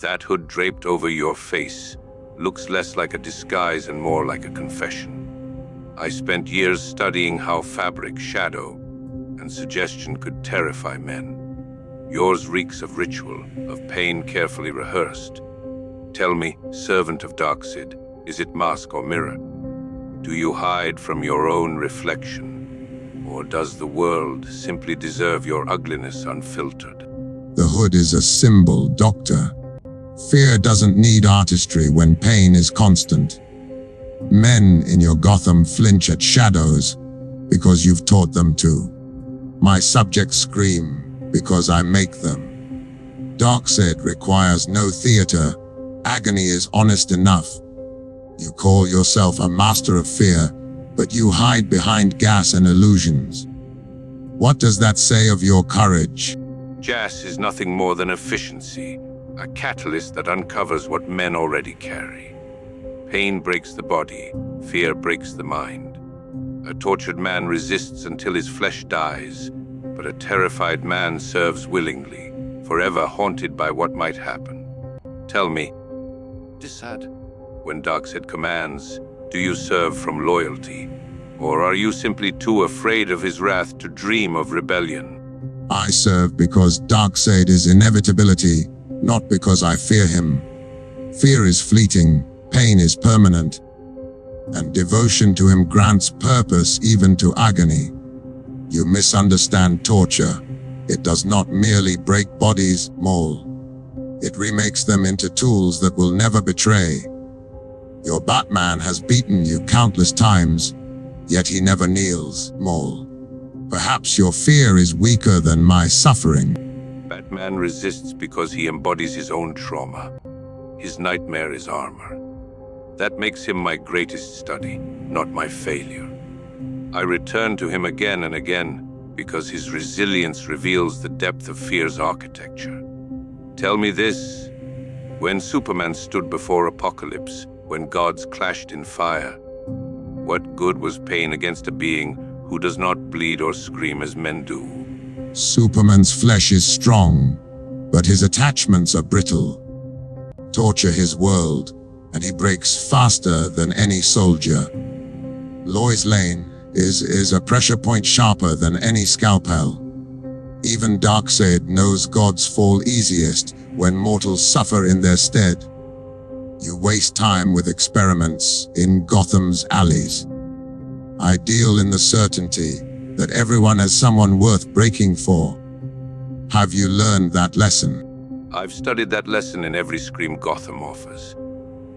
That hood draped over your face looks less like a disguise and more like a confession. I spent years studying how fabric, shadow, and suggestion could terrify men. Yours reeks of ritual, of pain carefully rehearsed. Tell me, servant of Desaad, is it mask or mirror? Do you hide from your own reflection? Or does the world simply deserve your ugliness unfiltered? The hood is a symbol, Doctor. Fear doesn't need artistry when pain is constant. Men in your Gotham flinch at shadows because you've taught them to. My subjects scream because I make them. Desaad requires no theater. Agony is honest enough. You call yourself a master of fear, but you hide behind gas and illusions. What does that say of your courage? Gas is nothing more than efficiency, a catalyst that uncovers what men already carry. Pain breaks the body, fear breaks the mind. A tortured man resists until his flesh dies, but a terrified man serves willingly, forever haunted by what might happen. Tell me, Desaad, when Desaad commands, do you serve from loyalty? Or are you simply too afraid of his wrath to dream of rebellion? I serve because Desaad is inevitability, not because I fear him. Fear is fleeting, pain is permanent, and devotion to him grants purpose even to agony. You misunderstand torture. It does not merely break bodies, Mole. It remakes them into tools that will never betray. Your Batman has beaten you countless times, yet he never kneels, Mole. Perhaps your fear is weaker than my suffering. Batman resists because he embodies his own trauma. His nightmare is armor. That makes him my greatest study, not my failure. I return to him again and again because his resilience reveals the depth of fear's architecture. Tell me this, when Superman stood before apocalypse, when gods clashed in fire, what good was pain against a being who does not bleed or scream as men do? Superman's flesh is strong, but his attachments are brittle. Torture his world, and he breaks faster than any soldier. Lois Lane is a pressure point sharper than any scalpel. Even Desaad knows gods fall easiest when mortals suffer in their stead. You waste time with experiments in Gotham's alleys. I deal in the certainty that everyone has someone worth breaking for. Have you learned that lesson? I've studied that lesson in every scream Gotham offers.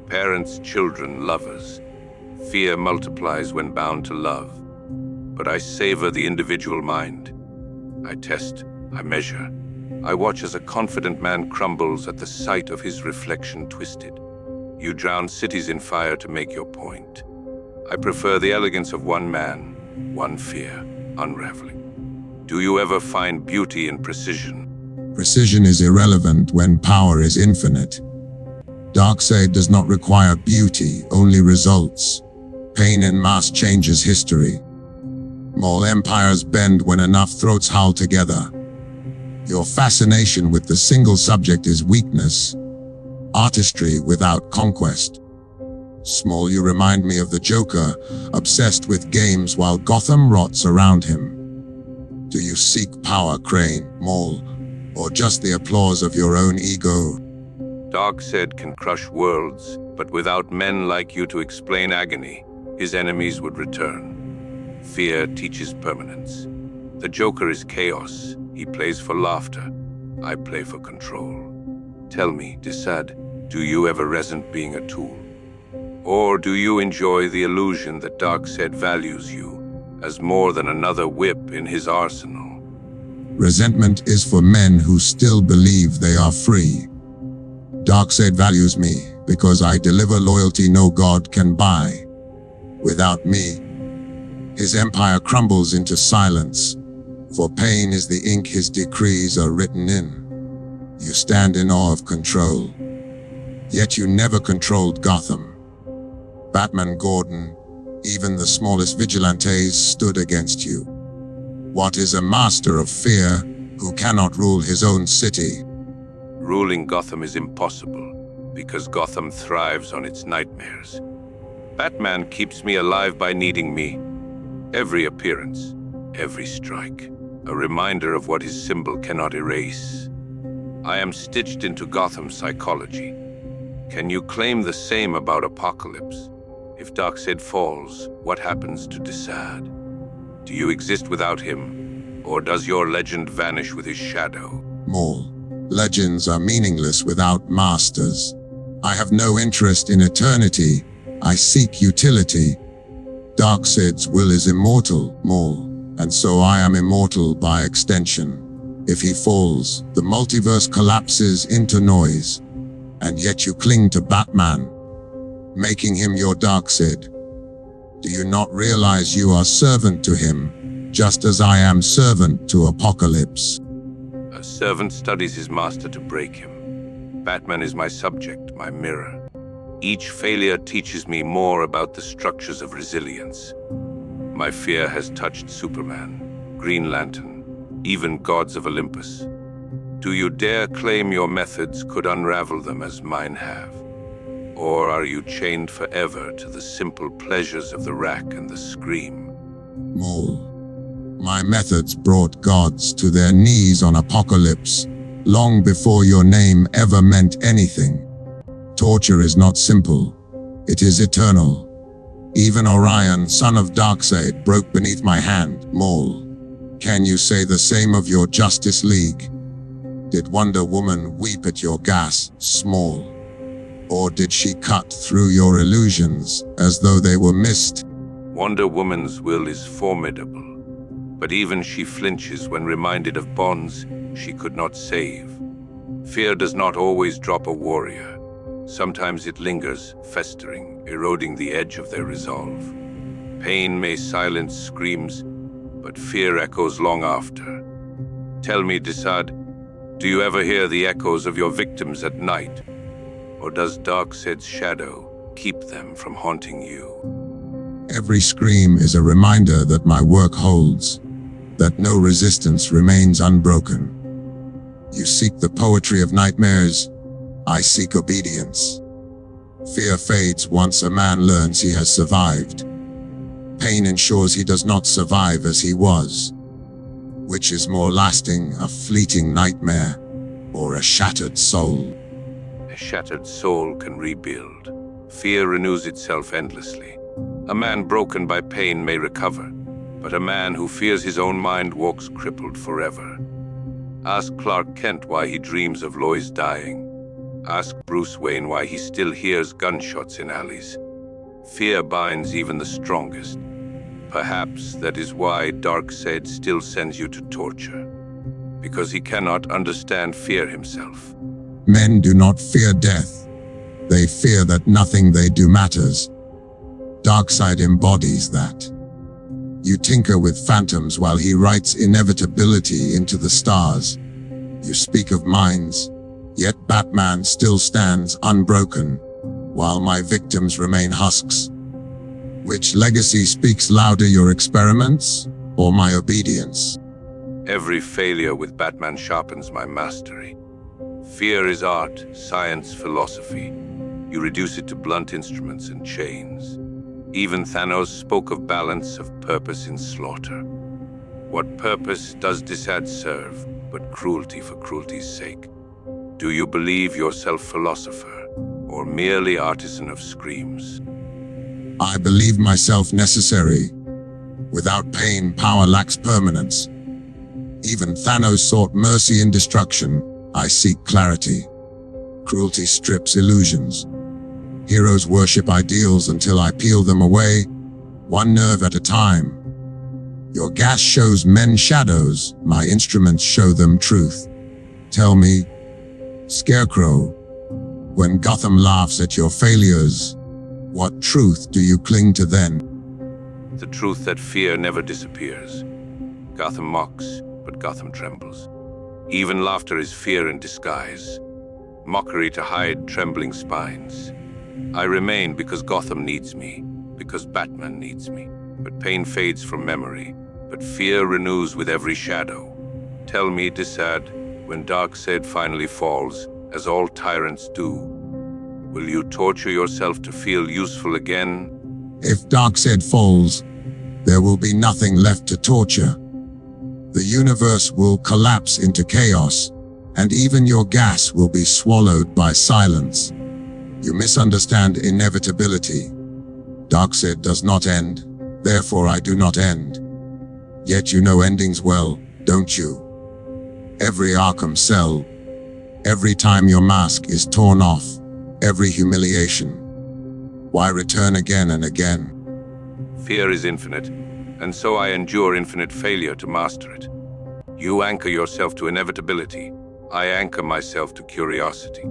Parents, children, lovers. Fear multiplies when bound to love. But I savor the individual mind. I test, I measure. I watch as a confident man crumbles at the sight of his reflection twisted. You drown cities in fire to make your point. I prefer the elegance of one man, one fear, unraveling. Do you ever find beauty in precision? Precision is irrelevant when power is infinite. Desaad does not require beauty, only results. Pain en masse changes history. All empires bend when enough throats howl together. Your fascination with the single subject is weakness. Artistry without conquest. Small, you remind me of the Joker, obsessed with games while Gotham rots around him. Do you seek power, Crane, Mole, or just the applause of your own ego? Desaad can crush worlds, but without men like you to explain agony, his enemies would return. Fear teaches permanence. The Joker is chaos. He plays for laughter. I play for control. Tell me, Desaad, do you ever resent being a tool? Or do you enjoy the illusion that Desaad values you as more than another whip in his arsenal? Resentment is for men who still believe they are free. Desaad values me because I deliver loyalty no god can buy. Without me, his empire crumbles into silence, for pain is the ink his decrees are written in. You stand in awe of control, yet you never controlled Gotham. Batman, Gordon, even the smallest vigilantes stood against you. What is a master of fear who cannot rule his own city? Ruling Gotham is impossible, because Gotham thrives on its nightmares. Batman keeps me alive by needing me. Every appearance, every strike, a reminder of what his symbol cannot erase. I am stitched into Gotham's psychology. Can you claim the same about Apocalypse? If Desaad falls, what happens to Desaad? Do you exist without him, or does your legend vanish with his shadow? More. Legends are meaningless without masters. I have no interest in eternity. I seek utility. Desaad's will is immortal, more, and so I am immortal by extension. If he falls, the multiverse collapses into noise, and yet you cling to Batman, making him your Desaad. Do you not realize you are servant to him, just as I am servant to Apocalypse? A servant studies his master to break him. Batman is my subject, my mirror. Each failure teaches me more about the structures of resilience. My fear has touched Superman, Green Lantern, even gods of Olympus. Do you dare claim your methods could unravel them as mine have? Or are you chained forever to the simple pleasures of the rack and the scream? Mole. My methods brought gods to their knees on Apocalypse, long before your name ever meant anything. Torture is not simple. It is eternal. Even Orion, son of Desaad, broke beneath my hand, Mole. Can you say the same of your Justice League? Did Wonder Woman weep at your gas, Small? Or did she cut through your illusions as though they were mist? Wonder Woman's will is formidable, but even she flinches when reminded of bonds she could not save. Fear does not always drop a warrior. Sometimes it lingers, festering, eroding the edge of their resolve. Pain may silence screams, but fear echoes long after. Tell me, Desaad, do you ever hear the echoes of your victims at night? Or does Desaad's shadow keep them from haunting you? Every scream is a reminder that my work holds, that no resistance remains unbroken. You seek the poetry of nightmares, I seek obedience. Fear fades once a man learns he has survived. Pain ensures he does not survive as he was. Which is more lasting, a fleeting nightmare, or a shattered soul? A shattered soul can rebuild. Fear renews itself endlessly. A man broken by pain may recover, but a man who fears his own mind walks crippled forever. Ask Clark Kent why he dreams of Lois dying. Ask Bruce Wayne why he still hears gunshots in alleys. Fear binds even the strongest. Perhaps that is why Desaad still sends you to torture, because he cannot understand fear himself. Men do not fear death. They fear that nothing they do matters. Desaad embodies that. You tinker with phantoms while he writes inevitability into the stars. You speak of minds, yet Batman still stands unbroken, while my victims remain husks. Which legacy speaks louder, your experiments or my obedience? Every failure with Batman sharpens my mastery. Fear is art, science, philosophy. You reduce it to blunt instruments and chains. Even Thanos spoke of balance, of purpose in slaughter. What purpose does Desaad serve, but cruelty for cruelty's sake? Do you believe yourself philosopher, or merely artisan of screams? I believe myself necessary. Without pain, power lacks permanence. Even Thanos sought mercy in destruction. I seek clarity. Cruelty strips illusions. Heroes worship ideals until I peel them away, one nerve at a time. Your gas shows men shadows, my instruments show them truth. Tell me, Scarecrow, when Gotham laughs at your failures, what truth do you cling to then? The truth that fear never disappears. Gotham mocks, but Gotham trembles. Even laughter is fear in disguise. Mockery to hide trembling spines. I remain because Gotham needs me, because Batman needs me. But pain fades from memory, but fear renews with every shadow. Tell me, Desaad, when Desaad finally falls, as all tyrants do. Will you torture yourself to feel useful again? If Darkseid falls, there will be nothing left to torture. The universe will collapse into chaos, and even your gas will be swallowed by silence. You misunderstand inevitability. Darkseid does not end, therefore I do not end. Yet you know endings well, don't you? Every Arkham cell, every time your mask is torn off, every humiliation. Why return again and again? Fear is infinite, and so I endure infinite failure to master it. You anchor yourself to inevitability. I anchor myself to curiosity.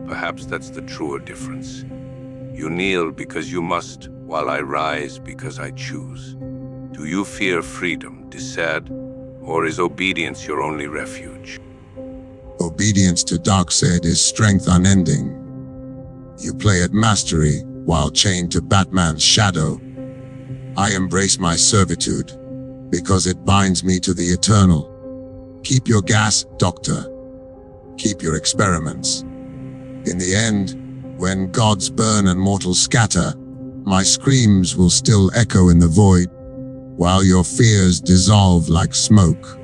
Perhaps that's the truer difference. You kneel because you must, while I rise because I choose. Do you fear freedom, Desaad, or is obedience your only refuge? Obedience to Darkseid is strength unending. You play at mastery while chained to Batman's shadow. I embrace my servitude because it binds me to the eternal. Keep your gas, Doctor. Keep your experiments. In the end, when gods burn and mortals scatter, my screams will still echo in the void, while your fears dissolve like smoke.